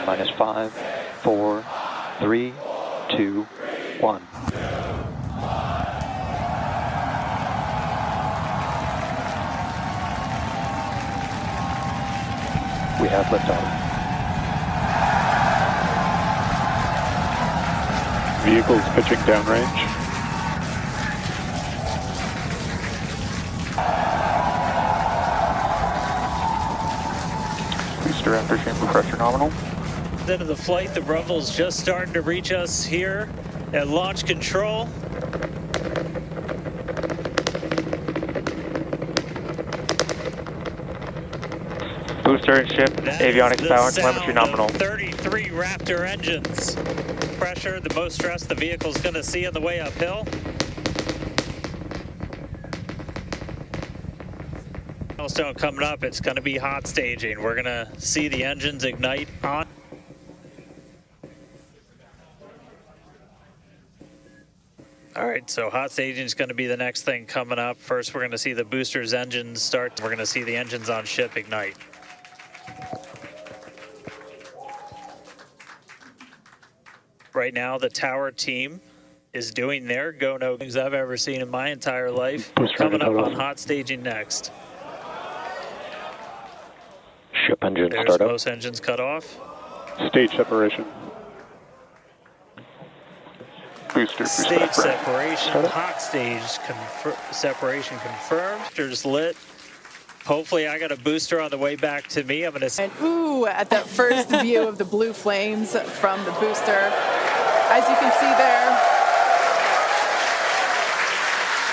minus 5, 4, 3, 2, 1. We have liftoff. Vehicles pitching downrange. Booster after chamber pressure nominal. End of the flight, the rumble's just starting to reach us here at launch control. Booster and ship, avionics power, telemetry nominal. 33 Raptor engines. Pressure, the most stress the vehicle's going to see on the way uphill. Milestone coming up, it's going to be hot staging. We're going to see the engines ignite on. All right, so hot staging is going to be the next thing coming up. First, we're going to see the booster's engines start. We're going to see the engines on ship ignite. Right now, the tower team is doing their go-no things I've ever seen in my entire life. Coming up on hot staging next. Ship engine There's startup. most engines cut off. Stage separation. Booster Stage separation, hot stage separation confirmed. Boosters lit. Hopefully I got a booster on the way back to me. I'm going to... And ooh, at that first view of the blue flames from the booster. As you can see there,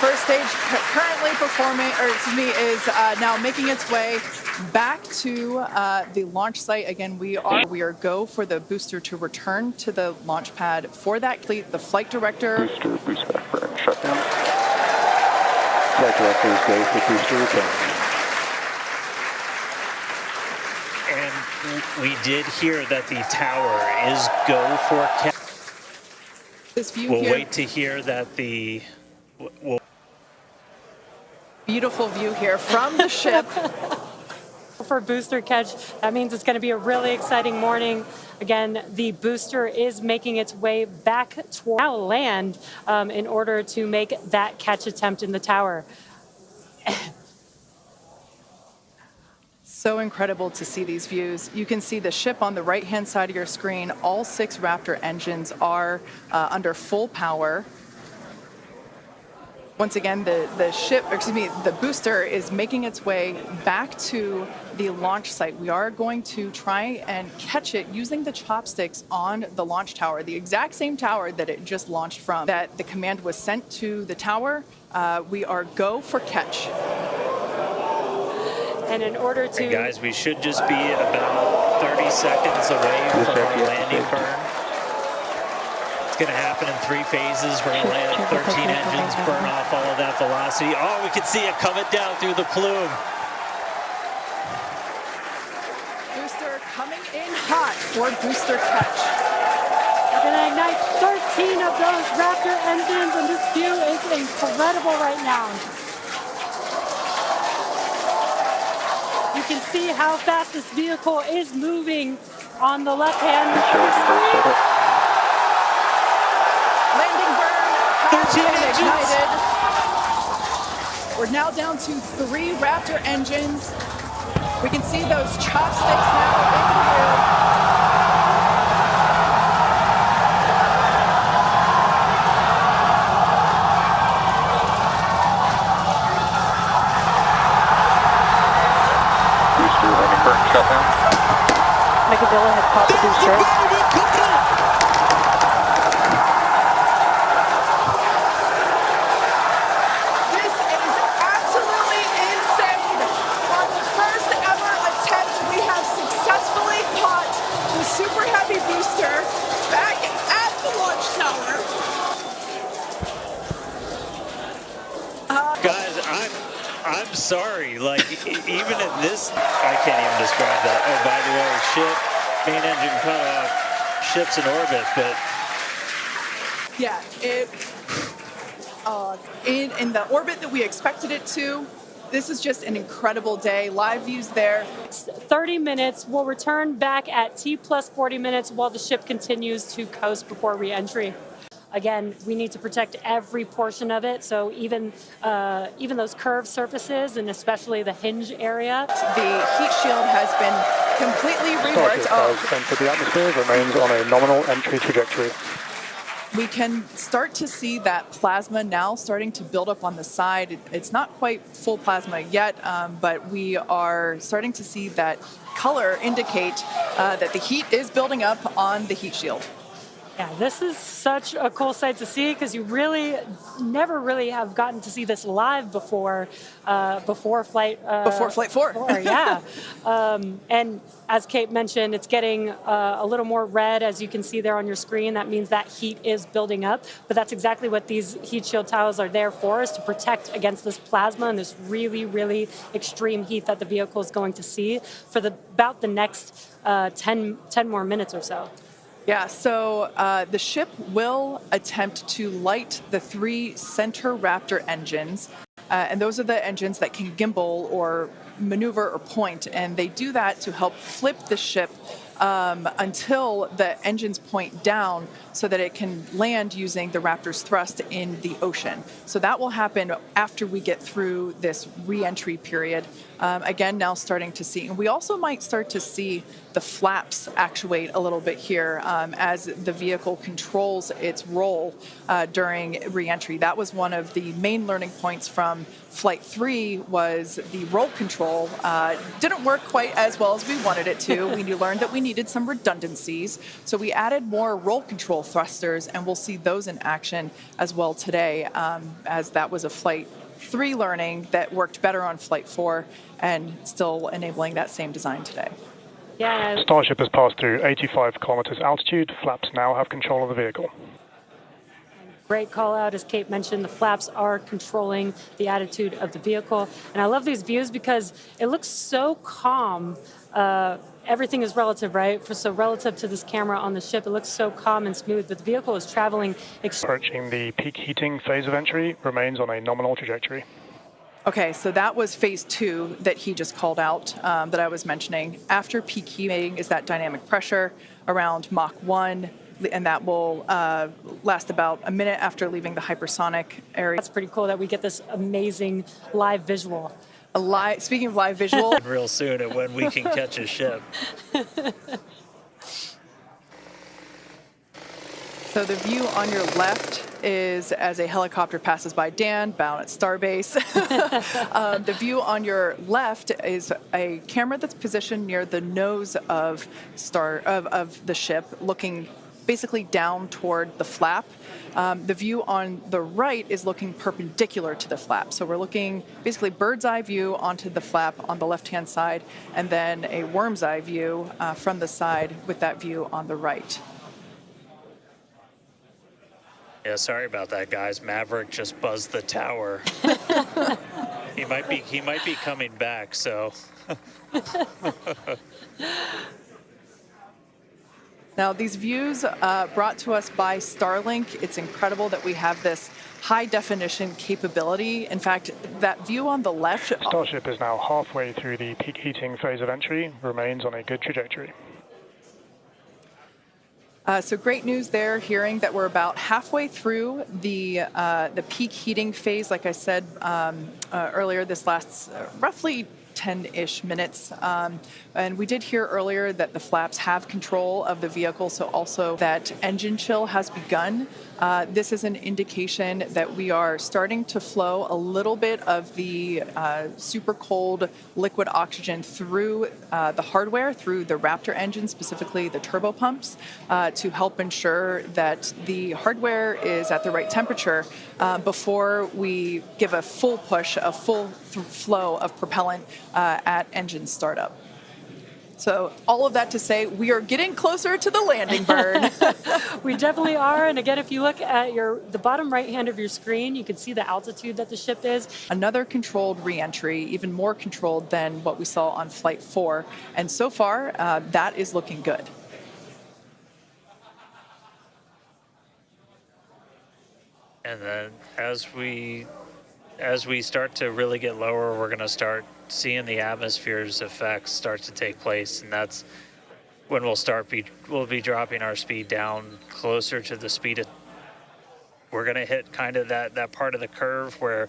first stage currently performing, or excuse me, is now making its way back to the launch site. Again, we are go for the booster to return to the launch pad. For that, the flight director. Booster, boost back burn, shutdown. Flight directors go for booster return. And we did hear that the tower is go for... This view we'll here, wait to hear that the... beautiful view here from the ship. For booster catch, that means it's going to be a really exciting morning. Again, the booster is making its way back toward now land in order to make that catch attempt in the tower. So incredible to see these views. You can see the ship on the right-hand side of your screen. All 6 Raptor engines are under full power. Once again, the booster is making its way back to the launch site. We are going to try and catch it using the chopsticks on the launch tower, the exact same tower that it just launched from. That the command was sent to the tower. We are go for catch. And in order to... And guys, we should just be about 30 seconds away from our landing burn. It's going to happen in 3 phases. We're going to land 13 engines, burn off all of that velocity. Oh, we can see it coming down through the plume. Booster coming in hot for booster catch. We're going to ignite 13 of those Raptor engines, and this view is incredible right now. You can see how fast this vehicle is moving on the left-hand screen. Landing burn has 13 been engines. ignited. We're now down to 3 Raptor engines. We can see those chopsticks now in view. Shutdown. Megadilla has caught the booster. This is absolutely insane. On the first ever attempt, we have successfully caught the Super Heavy booster back at the launch tower. Guys, I'm sorry. Like, even at this, I can't even describe that. Oh, by the way, ship, main engine cut off, ship's in orbit, but... Yeah, it in the orbit that we expected it to. This is just an incredible day. Live views there. It's 30 minutes. We'll return back at T plus 40 minutes while the ship continues to coast before re-entry. Again, we need to protect every portion of it, so even those curved surfaces and especially the hinge area. The heat shield has been completely reworked. Starship has entered the atmosphere, remains on a nominal entry trajectory. We can start to see that plasma now starting to build up on the side. It's not quite full plasma yet, but we are starting to see that color indicate that the heat is building up on the heat shield. Yeah, this is such a cool sight to see because you really never really have gotten to see this live before flight 4. Yeah, and as Kate mentioned, it's getting a little more red, as you can see there on your screen. That means that heat is building up, but that's exactly what these heat shield tiles are there for, is to protect against this plasma and this really, really extreme heat that the vehicle is going to see for about the next 10 more minutes or so. Yeah, so the ship will attempt to light the 3 center Raptor engines, and those are the engines that can gimbal or maneuver or point, and they do that to help flip the ship until the engines point down so that it can land using the Raptor's thrust in the ocean. So that will happen after we get through this re-entry period. Again, now starting to see, and we also might start to see the flaps actuate a little bit here as the vehicle controls its roll during re-entry. That was one of the main learning points from Flight 3, was the roll control didn't work quite as well as we wanted it to. We learned that we needed some redundancies, so we added more roll control thrusters, and we'll see those in action as well today, as that was a Flight 3 learning that worked better on Flight 4 and still enabling that same design today. Yeah. Starship has passed through 85 kilometers altitude. Flaps now have control of the vehicle. Great call out, as Kate mentioned, the flaps are controlling the attitude of the vehicle. And I love these views because it looks so calm. Everything is relative, right? So relative to this camera on the ship, it looks so calm and smooth, but the vehicle is traveling. Approaching the peak heating phase of entry, remains on a nominal trajectory. Okay, so that was phase 2 that he just called out that I was mentioning. After peak heating is that dynamic pressure around Mach 1, and that will last about a minute after leaving the hypersonic area. That's pretty cool that we get this amazing live visual. Speaking of live visual. Real soon at when we can catch a ship. So the view on your left is as a helicopter passes by Dan, bound at Starbase. The view on your left is a camera that's positioned near the nose of the ship, looking basically down toward the flap. The view on the right is looking perpendicular to the flap. So we're looking basically bird's eye view onto the flap on the left-hand side, and then a worm's eye view from the side with that view on the right. Yeah, sorry about that, guys. Maverick just buzzed the tower. He might be coming back, so. Now, these views brought to us by Starlink. It's incredible that we have this high-definition capability. In fact, that view on the left... Starship is now halfway through the peak heating phase of entry, remains on a good trajectory. So great news there, hearing that we're about halfway through the peak heating phase. Like I said earlier, this lasts roughly 10-ish minutes. And we did hear earlier that the flaps have control of the vehicle, so also that engine chill has begun. This is an indication that we are starting to flow a little bit of the super cold liquid oxygen through the hardware, through the Raptor engine, specifically the turbo pumps, to help ensure that the hardware is at the right temperature before we give a full push, a full flow of propellant at engine startup. So all of that to say, we are getting closer to the landing burn. We definitely are. And again, if you look at the bottom right hand of your screen, you can see the altitude that the ship is. Another controlled re-entry, even more controlled than what we saw on Flight 4. And so far, that is looking good. And then as we as we start to really get lower, we're going to start seeing the atmosphere's effects start to take place, and that's when we'll be dropping our speed down closer to the speed of, we're going to hit kind of that part of the curve where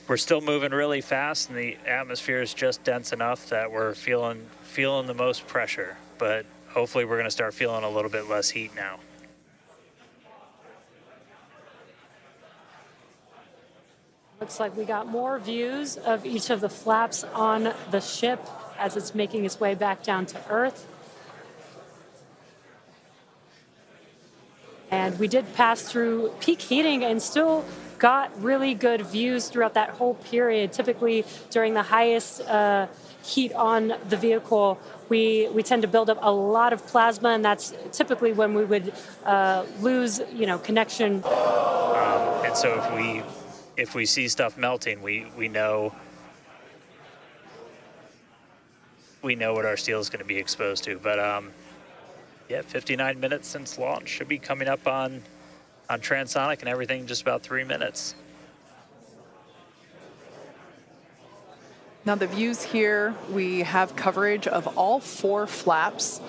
we're still moving really fast and the atmosphere is just dense enough that we're feeling the most pressure, but hopefully we're going to start feeling a little bit less heat now. Looks like we got more views of each of the flaps on the ship as it's making its way back down to Earth. And we did pass through peak heating and still got really good views throughout that whole period. Typically during the highest heat on the vehicle, we tend to build up a lot of plasma, and that's typically when we would lose, connection. And so if we see stuff melting, we know what our steel is going to be exposed to. But yeah, 59 minutes since launch, should be coming up on transonic and everything in just about 3 minutes. Now the views here, we have coverage of all 4 flaps.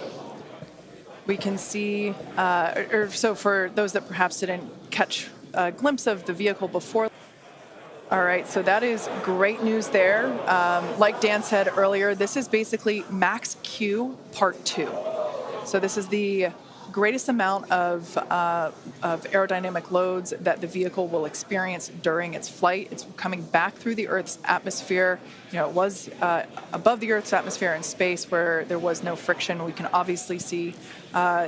We can see, so for those that perhaps didn't catch a glimpse of the vehicle before. All right, so that is great news there. Like Dan said earlier, this is basically Max Q Part 2. So this is the greatest amount of aerodynamic loads that the vehicle will experience during its flight. It's coming back through the Earth's atmosphere. It was above the Earth's atmosphere in space where there was no friction. We can obviously see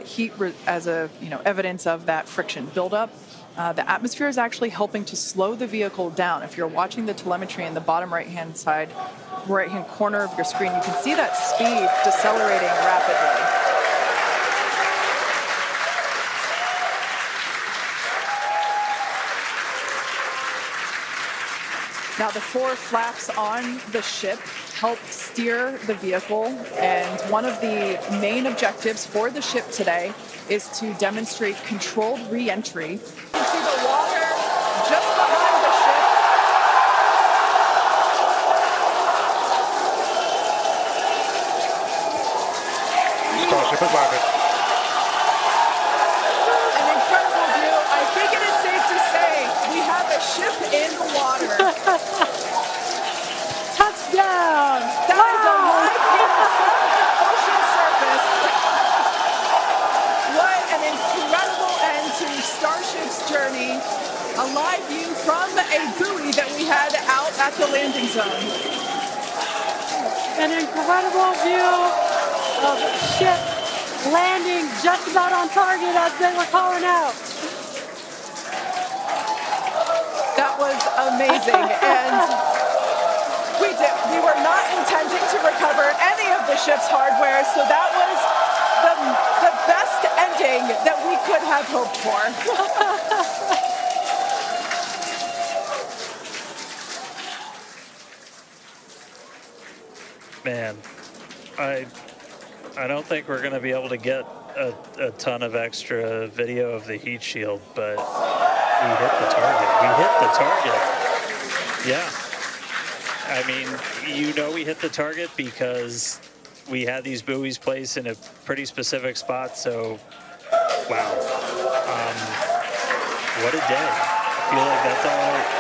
heat as evidence of that friction buildup. The atmosphere is actually helping to slow the vehicle down. If you're watching the telemetry in the bottom right-hand corner of your screen, you can see that speed decelerating rapidly. Now, the 4 flaps on the ship help steer the vehicle, and one of the main objectives for the ship today is to demonstrate controlled re-entry. You can see the water just behind the ship. Starship has landed. An incredible view. I think it is safe to say we have a ship in the water. Touchdown! That is a live view from the ocean surface. What an incredible end to Starship's journey. A live view from a buoy that we had out at the landing zone. An incredible view of ship landing just about on target as they were calling out. That was amazing. And we were not intending to recover any of the ship's hardware, so that was the best ending that we could have hoped for. Man, I don't think we're going to be able to get a ton of extra video of the heat shield, but we hit the target. We hit the target. Yeah. I mean, we hit the target because we had these buoys placed in a pretty specific spot, so wow. What a day. I feel like that's all